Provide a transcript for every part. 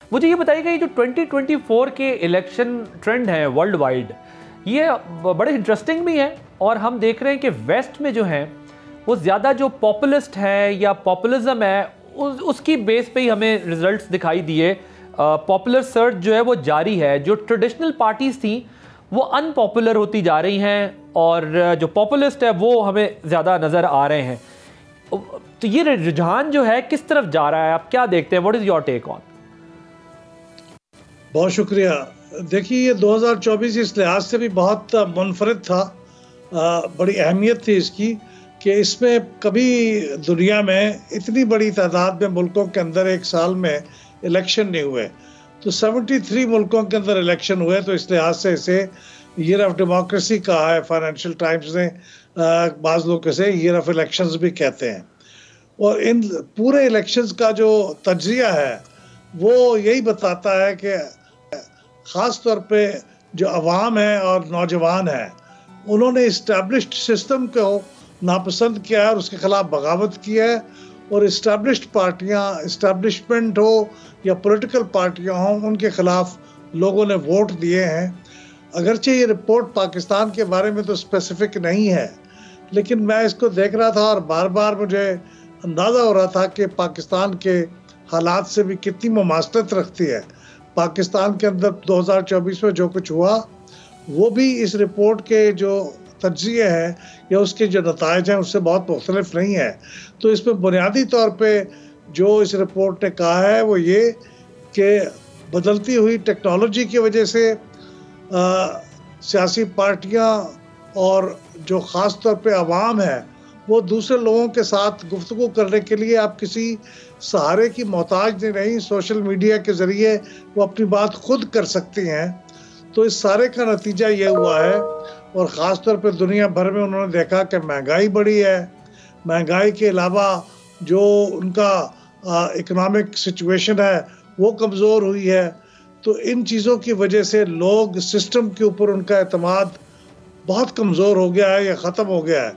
मुझे ये बताइएगा, ये जो 2024 के इलेक्शन ट्रेंड है वर्ल्ड वाइड, ये बड़े इंटरेस्टिंग भी हैं और हम देख रहे हैं कि वेस्ट में जो है वो ज़्यादा जो पॉपुलिस्ट है या पॉपुलिज्म है उसकी बेस पे ही हमें रिजल्ट्स दिखाई दिए। पॉपुलर सर्च जो है वो जारी है। जो ट्रेडिशनल पार्टीज़ थी वो अनपॉपुलर होती जा रही हैं और जो पॉपुलिस्ट है वो हमें ज़्यादा नज़र आ रहे हैं। तो ये रुझान जो है किस तरफ जा रहा है, आप क्या देखते हैं? What is your take on? बहुत शुक्रिया। देखिए, ये 2024 इस लिहाज से भी बहुत मुनफरिद था, बड़ी अहमियत थी इसकी कि इसमें कभी दुनिया में इतनी बड़ी तादाद में मुल्कों के अंदर एक साल में इलेक्शन नहीं हुए। तो 73 मुल्कों के अंदर इलेक्शन हुए, तो इस लिहाज से इसे ईयर ऑफ डेमोक्रेसी कहा है। फाइनेंशियल टाइम्स ने बाज़ लोग इसे ईयर ऑफ इलेक्शंस भी कहते हैं। और इन पूरे इलेक्शंस का जो तज्जिया है वो यही बताता है कि ख़ास तौर पे जो अवाम है और नौजवान है उन्होंने इस्टेब्लिश्ड सिस्टम को नापसंद किया है और उसके ख़िलाफ़ बगावत की है। और इस्टेब्लिश्ड पार्टियां, इस्टेब्लिशमेंट हो या पॉलिटिकल पार्टियां हों, उनके ख़िलाफ़ लोगों ने वोट दिए हैं। अगरचे ये रिपोर्ट पाकिस्तान के बारे में तो स्पेसिफिक नहीं है, लेकिन मैं इसको देख रहा था और बार बार मुझे अंदाज़ा हो रहा था कि पाकिस्तान के हालात से भी कितनी मुमासलत रखती है। पाकिस्तान के अंदर 2024 में जो कुछ हुआ वो भी इस रिपोर्ट के जो तज्जिए हैं या उसके जो नताइज हैं उससे बहुत मुख्तलिफ नहीं है। तो इसमें बुनियादी तौर पे जो इस रिपोर्ट ने कहा है वो ये कि बदलती हुई टेक्नोलॉजी की वजह से सियासी पार्टियां और जो ख़ास तौर पे अवाम है वो दूसरे लोगों के साथ गुफ्तगू करने के लिए आप किसी सहारे की मोहताज नहीं रही। सोशल मीडिया के ज़रिए वो अपनी बात खुद कर सकती हैं। तो इस सारे का नतीजा ये हुआ है। और ख़ास तौर पे दुनिया भर में उन्होंने देखा कि महंगाई बढ़ी है। महंगाई के अलावा जो उनका इकोनॉमिक सिचुएशन है वो कमज़ोर हुई है। तो इन चीज़ों की वजह से लोग सिस्टम के ऊपर उनका एतमाद बहुत कमज़ोर हो गया है या ख़त्म हो गया है।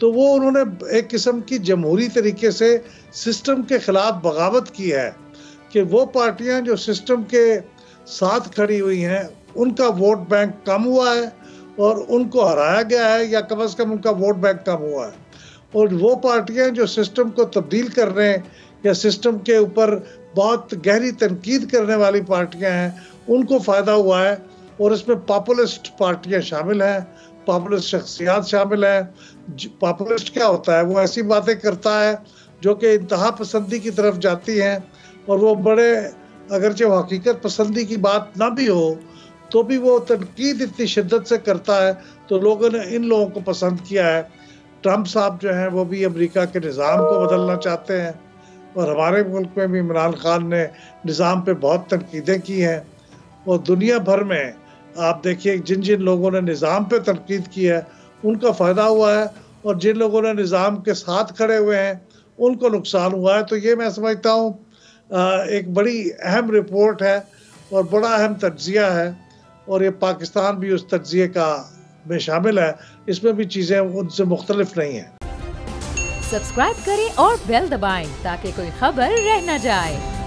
तो वो उन्होंने एक किस्म की जमहूरी तरीके से सिस्टम के ख़िलाफ़ बगावत की है कि वो पार्टियां जो सिस्टम के साथ खड़ी हुई हैं उनका वोट बैंक कम हुआ है और उनको हराया गया है या कम से कम उनका वोट बैंक कम हुआ है। और वो पार्टियां जो सिस्टम को तब्दील कर रहे हैं या सिस्टम के ऊपर बहुत गहरी तनकीद करने वाली पार्टियां हैं उनको फ़ायदा हुआ है। और इसमें पॉपुलिस्ट पार्टियां शामिल हैं, पॉपुलिस्ट शख्सियात शामिल हैं। पॉपुलिस्ट क्या होता है? वो ऐसी बातें करता है जो कि इंतहा पसंदी की तरफ जाती हैं और वो बड़े, अगरचे वो हकीकत पसंदी की बात ना भी हो तो भी वो तनकीद इतनी शिद्दत से करता है, तो लोगों ने इन लोगों को पसंद किया है। ट्रंप साहब जो हैं वो भी अमेरिका के निज़ाम को बदलना चाहते हैं और हमारे मुल्क में भी इमरान खान ने निज़ाम पे बहुत तनकीदें की हैं। और दुनिया भर में आप देखिए जिन जिन लोगों ने निज़ाम पे तनकीद की है उनका फ़ायदा हुआ है और जिन लोगों ने निज़ाम के साथ खड़े हुए हैं उनको नुकसान हुआ है। तो ये मैं समझता हूँ एक बड़ी अहम रिपोर्ट है और बड़ा अहम तज्जिया है और ये पाकिस्तान भी उस तज्जिए का में शामिल है। इसमें भी चीज़ें उनसे मुख्तलिफ नहीं हैं। सब्सक्राइब करें और बेल दबाएं ताकि कोई खबर रह न जाए।